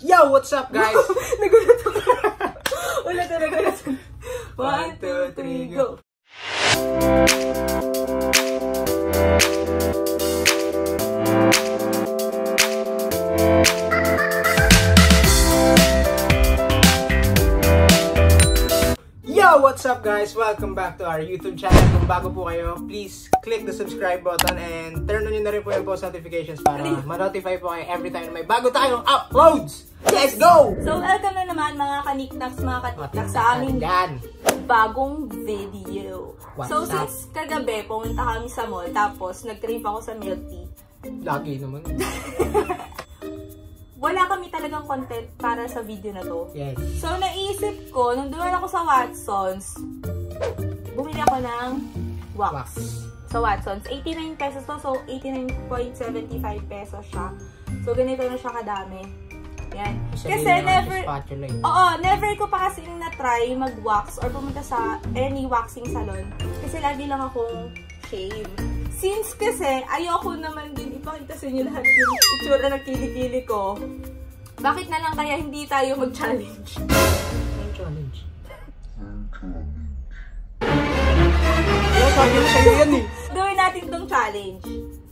Yo, what's up guys? Nagulat ako. Ulit na nagulat. 1, 2, 3, go! Yo, what's up guys? Welcome back to our YouTube channel. Kung bago po kayo, please click the subscribe button and turn on nyo na rin po yung post notifications para ma-notify po kayo every time na may bago tayong uploads. Let's go! So, welcome na naman mga kaniknaks, mga katiktak sa aming bagong video. Since kagabi, pumunta kami sa mall, tapos nag-trip ako sa milk tea. Lagi naman. Wala kami talagang content para sa video na to. Yes. So, naisip ko, nung dumaan ako sa Watsons, bumili ako ng wax. Sa Watsons. 89 pesos to. So, 89.75 pesos siya. So, ganito na siya kadami. Yan. Kasi never, never ko pa kasi na-try mag-wax or pumunta sa any waxing salon. Kasi lagi lang akong shave. Since kasi, ayoko naman din ipakita sa inyo lahat yung itsura ng kilikili ko. Bakit na lang kaya hindi tayo mag-challenge? Challenge? Kaya sabi na sa'yo yan eh. Gawin natin tong challenge.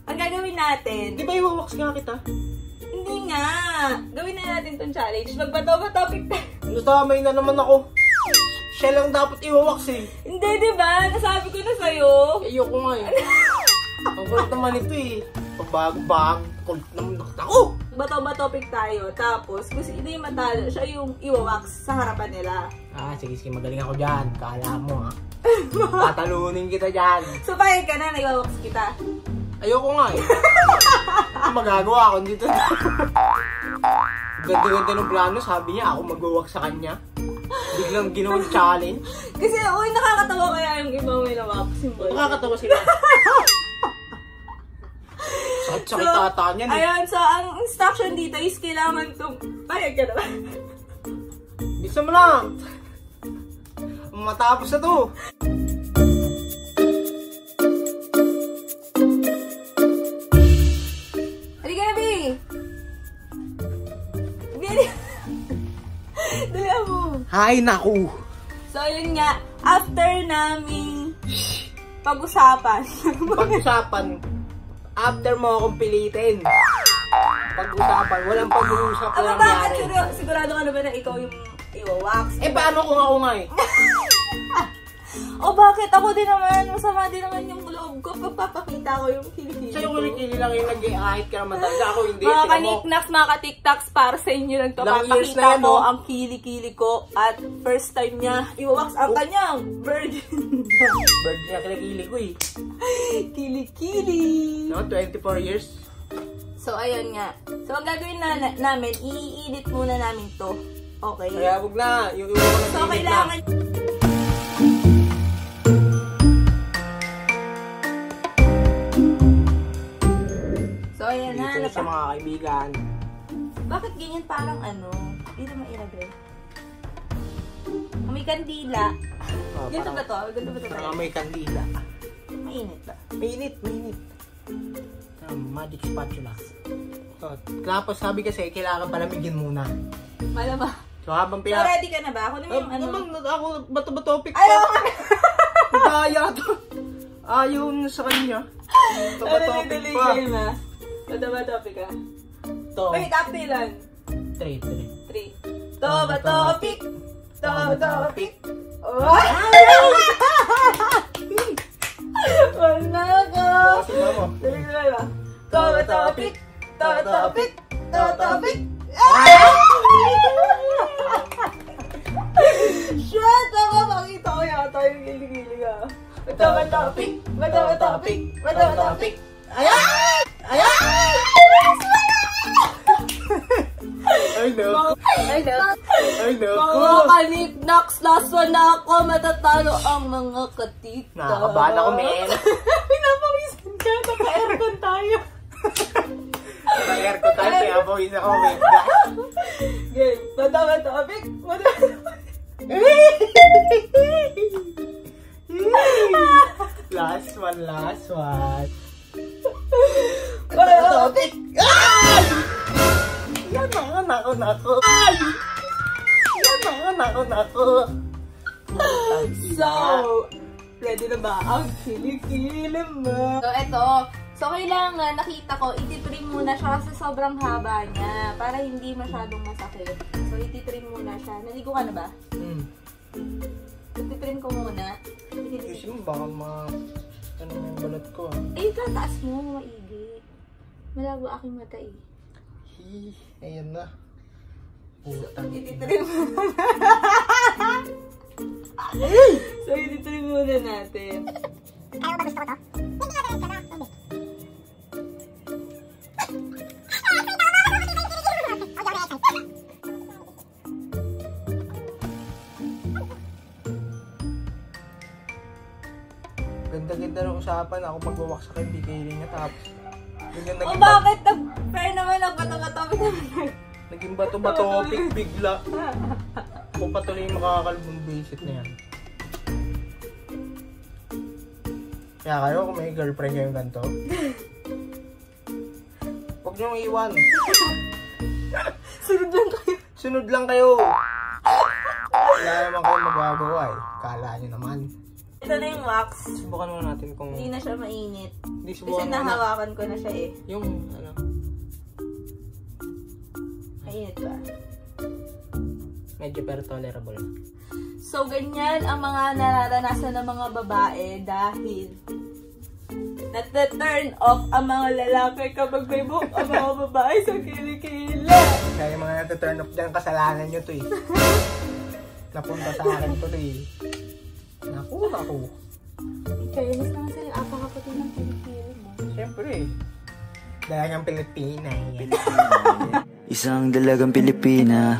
Ang gagawin natin... Di ba iwawax nga kita? Hindi nga. Gawin na natin tong challenge. Magbato-topic tayo. Natamay na naman ako. Siya lang dapat iwawax eh. Hindi, diba? Nasabi ko na sa'yo. Ayoko nga eh. Ang kulit naman ito eh. Pagbago-bago. Kulit naman ako. Bato-topic tayo. Tapos, kung sino yung matalo, siya yung iwawax sa harapan nila. Sige, magaling ako dyan. Kala mo ha. Tatalunin kita dyan. So, pahig ka na, naiwawax kita. Ayoko nga eh. Magagawa ako dito. Ganda-ganda ng plano. Sabi niya, ako mag-wawax sa kanya. Biglang ginawang challenge. Kasi, uy, nakakatawa kaya yung ibang may nawax symbol. Nakakatawa sila. Sakit ata niyan eh. Ayun, so ang instruction dito is kailangan itong... Payag ka na ba? Bisa mo lang. Matapos na to. Halika na, Bi! Dali mo. Hay, naku. So, yun nga. After naming pag-usapan. After mo akong pilitin. Pag-usapan. Walang pag-uusap na nangyari. Bakit? Sigurado ka na ba na ikaw yung iwawax? Paano kung ako nga eh? Bakit? Ako din naman. Masama din naman yung loob ko. Pagpapakita ko yung kilikili ko. Sa'yo kilikili lang yung nag-i-ahit ka naman talaga. Ako hindi. Mga kaniknaks, mga katiktaks, para sa inyo lang ito. Papakita ko ang kilikili ko. At first time niya, iwawax ang kanyang virgin. Virgin na kilikili ko eh. Kilikili. No, 24 years. So, ayun nga. So, ang gagawin namin, i-edit muna namin to. Okay? Kaya huwag na. Yung iwan ko na so, kailangan... So, ayan na. Dito sa mga kaibigan. Bakit ganyan parang ano? Dito mailagay. May kandila. Ganito ba to? Ganito ba to? Parang may kandila. Mainit ba? Mainit. Magic spatula. So, tapos sabi kasi, kailangan palamigin muna. Malama. So, habang So, ready ka na ba? Ako naman yung ano. Ako, bato-topic pa. Ayaw ka na! Daya to. Ayaw na sa kanya. Bato-topic pa. Bato-topic ka. To. Wait, apilan. 3. 3. To-ba-topic. To-ba-topic. Wala ka! To-ba-topic. To-ba-topic. To-ba-topic. Shit! Pakita ko yata yung gilig-gilig ah. Bato-topic. Bato-topic. Bato-topic. Ayan! Ayan! I know. Mga kaniknaks, last one na ako. Matatalo ang mga katikta. Nakakabahan ako, men. Pinapawisan ka. Naka-aircon tayo. Naka-aircon tayo. Pinapawisan ako, men. Game. Bato-topic. Last one. Bato-topic. Nako. Ay! Nako. So, ready na ba ang kilikili mo? So, eto. So, kailangan, nakita ko, ititrim muna siya kasi sobrang haba niya. Para hindi masyadong masakit. So, ititrim muna siya. Naligo ka na ba? Ititrim ko muna. Kasi mo, baka ano yung balat ko ah. Eh, tataas mo, maigi. Malabo aking mata eh. Ayan na. So, ititrim muna. So, ititrim muna natin. Ayaw ba gusto ko to? Hindi nga ganun ka na. Ganda-ganda ng usapan. Ako magwawaksak hindi kayo niya tapos. O bakit? Fair naman ang bato-bato. Naging bato-bato, bigla. Ako patuloy yung makakalbong visit na yan. Kaya kayo, kung may girlfriend kayong ganito, huwag niyong iwan. Sunod lang kayo. Wala naman kayo magagawa eh. Kala niyo naman. Ito na yung wax. Subukan muna natin kung... Hindi na siya mainit. Hindi, Kasi subukan muna. nahawakan ko na siya eh. Yung ano... Mainit ba? Medyo pero tolerable. So, ganyan ang mga nararanasan ng mga babae dahil nat-turn off ang mga lalaki kapag may book ang mga babae sa kilikila. Kaya yung mga nata-turn off dyan, kasalanan nyo to eh. Napunta sa akin to eh. Naku. Kaya mas naman sa'yo, apakaputi ng kilikila mo. Siyempre eh. Dalagang Pilipina eh. Isang dalagang Pilipina.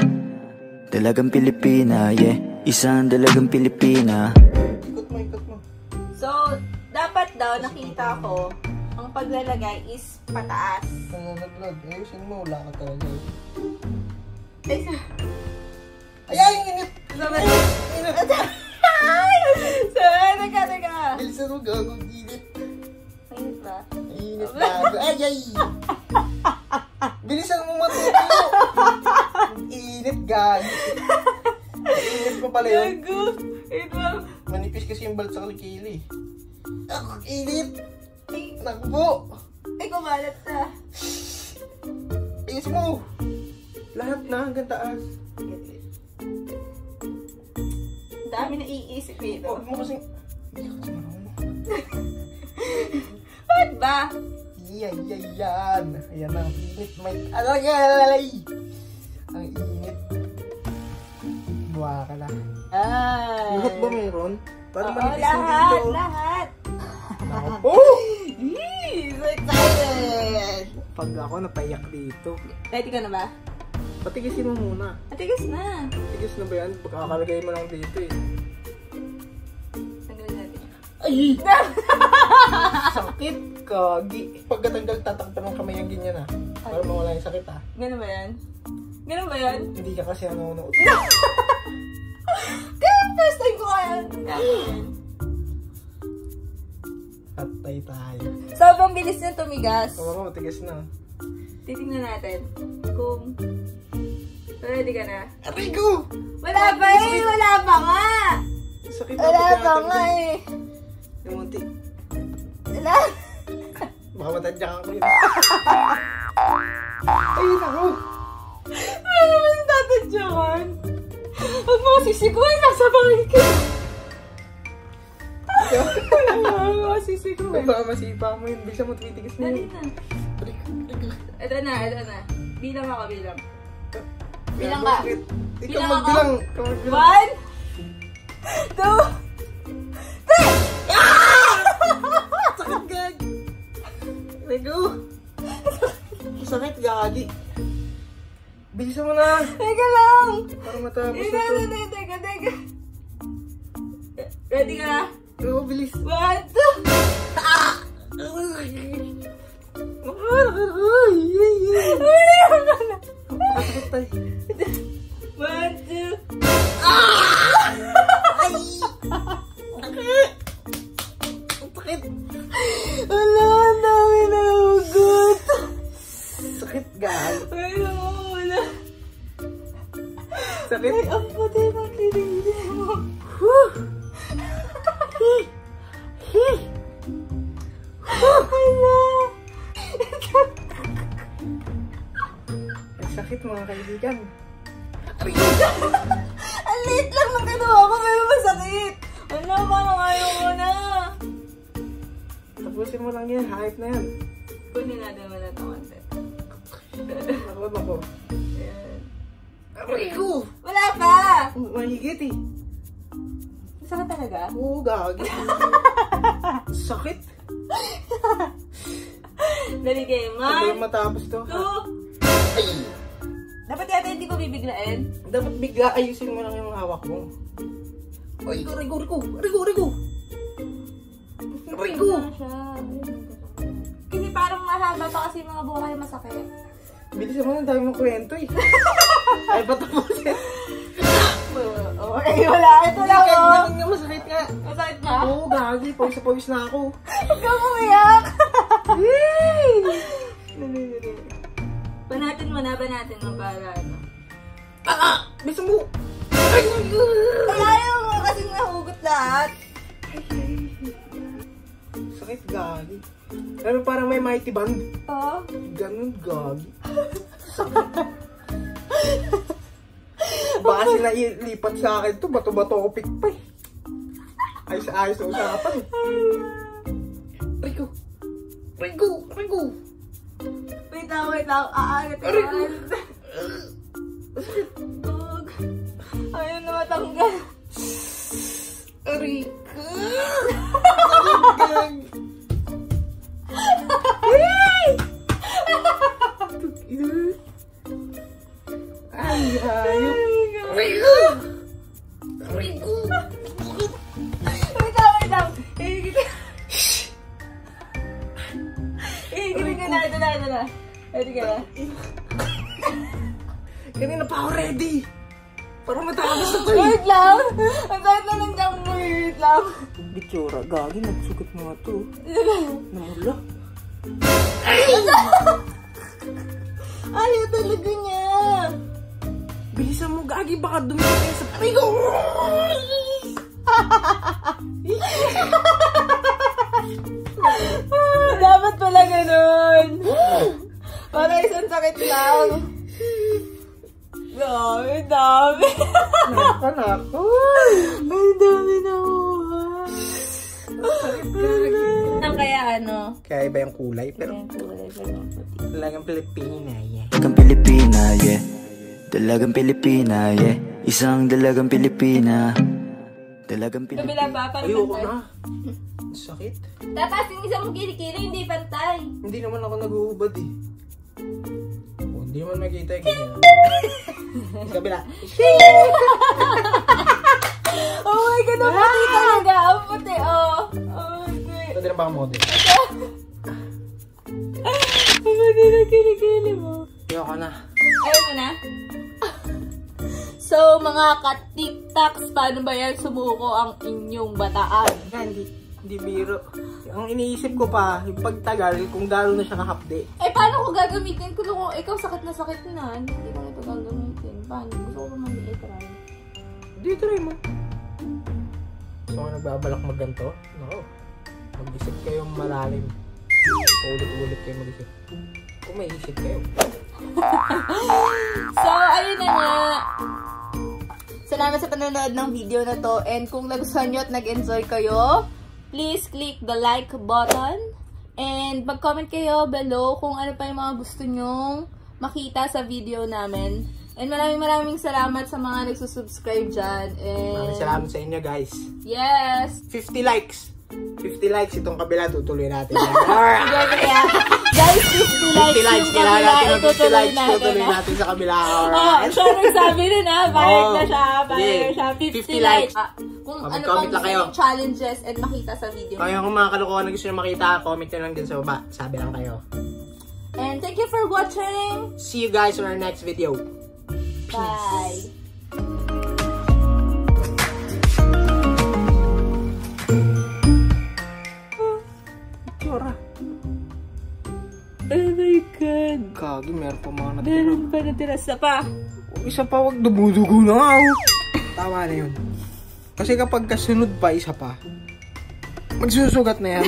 Dalagang Pilipina, yeah. Isang dalagang Pilipina. Ikot mo. So, dapat daw, nakita ko, ang paglalagay is pataas. Nalaglag. Ayusin mo. Wala ka talaga eh. Ay, Ay, init! init! So, teka. Bilisan mo, gago. Init. Mainit ba? Init gago. Ay! Bilisan mo matuto. Init gago. Init mo pala yun. Gago! Ito. Manipis kasi yung balat sa kilikili. Init! Naku po! Ay, kumalat na. Ayos mo! Lahat na hanggang taas. Dami na iisip dito. Huwag mo kasing... Hindi ka kasi marunong. Bakit ba? Yan. Ayan na. Init. May... Alay! Ang init. Buha ka na. Ay. Lahat ba mayroon? Para Oo, manipis yung lahat. dito. Lahat. Naku po! Yee! So excited! Pag ako napayak dito. Ready ka na ba? Patigisin mo muna. Matigas na. Tigis na ba yan? Kakalagay mo lang dito eh. Tanggalin natin. Ay! Sakit! Kagi! Pagkatanggal tatakpan ng kamay ang ganyan ah. Para mawala yung sakit ah. Ganun ba yan? Ganun ba yan? Hindi ka kasi nanonood. Kaya first time ko kaya. Patay tayo. Sobrang bilis niya tumigas. Tama mo, tigas na. Titingnan natin kung... Ready ka na? Aray ko! Wala pa eh! Wala pa nga! Sakit Wala pa nga eh! Yung munti. Wala! Baka matadya ka ko yun. Ay, naku! Ano naman yung tatadyakan? Huwag mo sisiguin! Nasa bangikid! Huwag mo sisiguin! Baka masipa mo yun. Bisa mo titigas na Dali yun. na. Aray ko. Ito na. Bilang ako, bilang. Bilang Gago, ka. sakit. Ikaw Bilang magbilang. ako. Ikaw magbilang. 1, 2, 3! Sakit gagi. Aray ko. Sakit gagi. Bilisan mo na. Teka lang! Para matapos na to. Teka. Ready ka na? Oo, bilis. 1, 2! Sakit tayo. 1, 2! Ay! Sakit. Wala, ang dami na hugot. Sakit gagi. Wala mo muna. Sakit. Ay, ang puti ng kilig mo. Hala. Ang sakit mga kaibigan. Ang liit lang ng ginawa ko, pero masakit. Ano, parang ayaw mo na. Tapusin mo lang yan, hype na yan. Kunin natin mo na ito konti. Ako. Ayan. Aray ko! Wala pa! Mahigit eh. Masakit talaga? Oo, gagi. Sakit. Dali kayo, Tagal man. matapos to. Ay! Dapat yata hindi ko bibiglain. Dapat bigla ayusin mo lang yung hawak mo. Ay, rigo. Ano siya? Kasi parang mahaba pa kasi yung mga buhay masakit. Bilis naman, ang dami mong kwento eh. Ay, patapusin. Okay, wala. Ito lang, oh. Ganun nga, masakit nga. Masakit ba? Oo, gagi. Pawis na ako. Huwag kang umiyak. Dali. Banatin mo para ano. Bisa mo. Ayaw mo kasi nahugot lahat. Sakit, gagi. Pero parang may mighty band. Oh. Ganun, gagi. Baka sila ilipat sa akin to. Bato-bato ako pikpay. Ayos na usapan. Rigo. Wait lang. Aangat ko. Dog. Ayaw na matanggal. Rigo. Ay, hayop. Rigo. Wait lang. Higit ka na. Ready ka na? Kanina pa ako ready. Para matapos na to eh. Wait lang. Ang sakit na nandiyan mo. Wait lang. Bitsura, gagi. Nagsugot mga to. Namula. Ayaw talaga niya. Bilisan mo, gagi. Baka dumili sa Rigo. Dapat pala ganun. Para isang sakit lang. Dami. Anak. Ay, dami na Ang kaya ano? Kaya iba yung kulay, pero Yung kulay pa yung puti. talagang Pilipina, yeah. Dalagang Pilipina, yeah. Dalagang Pilipina, yeah. Isang dalagang Pilipina. Dalagang Pilipina. Kabila pa, parang Ayoko pantay. na. Sakit. Tapos yung isang mong kilikili, hindi pantay. Hindi naman ako nag-uubad eh. Oh, hindi naman makita yung ganyan. Kabila. Oh my God, ang puti talaga. Ang puti, oh. Oh, puti. Pwede na ba ang model? Ang puti na kilikili mo. Ayoko na. Ayaw mo na? So, mga ka-tiktoks, paano ba yan sumuko ang inyong bataan? Hindi biro. Ang iniisip ko pa, yung pagtagal, kung gano'n na siya kahapde. Eh, paano ko gagamitin? Kung ikaw sakit na hindi ko ito gagamitin. Paano? Gusto ko naman i-try. Hindi, try mo. So, kung nagbabalak magganto, no. Mag-isip kayong malalim. Paulit-ulit kayo mag-isip. Kung may isip kayo. So, ayun na nga. Salamat sa panonood ng video na to. And kung nagustuhan nyo at nag-enjoy kayo, please click the like button. And mag-comment kayo below kung ano pa yung mga gusto nyong makita sa video namin. And maraming salamat sa mga nagsusubscribe dyan. And Maraming salamat sa inyo, guys. yes! 50 likes. 50 likes itong kabila, tutuloy natin. Guys, 50 likes yung Kailangan kabila, natin ng 50 itutuloy likes, natin. tutuloy natin sa kabila. Oh, Alright. siya nagsabi rin ha, bayad na siya, bayad Yeah. siya, 50 50 likes. likes. Kung ano Comment pang lang kayo. gusto challenges and makita sa video. Kaya kung mga kalokohan na gusto nyo makita, comment nyo lang din sa baba. Sabi lang kayo. And thank you for watching. See you guys on our next video. Bye. Tura. Oh my God. Kagi, meron pa mga natira. Meron pa natira sa pa. Isa pa, wag dumudugo na nga. Oh. Tama na yun. Kasi kapag kasunod pa, isa pa, magsusugat na yan.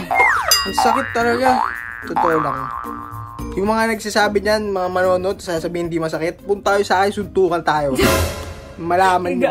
Ang sakit talaga. Totoo lang. Yung mga nagsasabi niyan, mga manonood, sasabihin hindi masakit, punta tayo sa akin, suntukan tayo. Malaman nyo.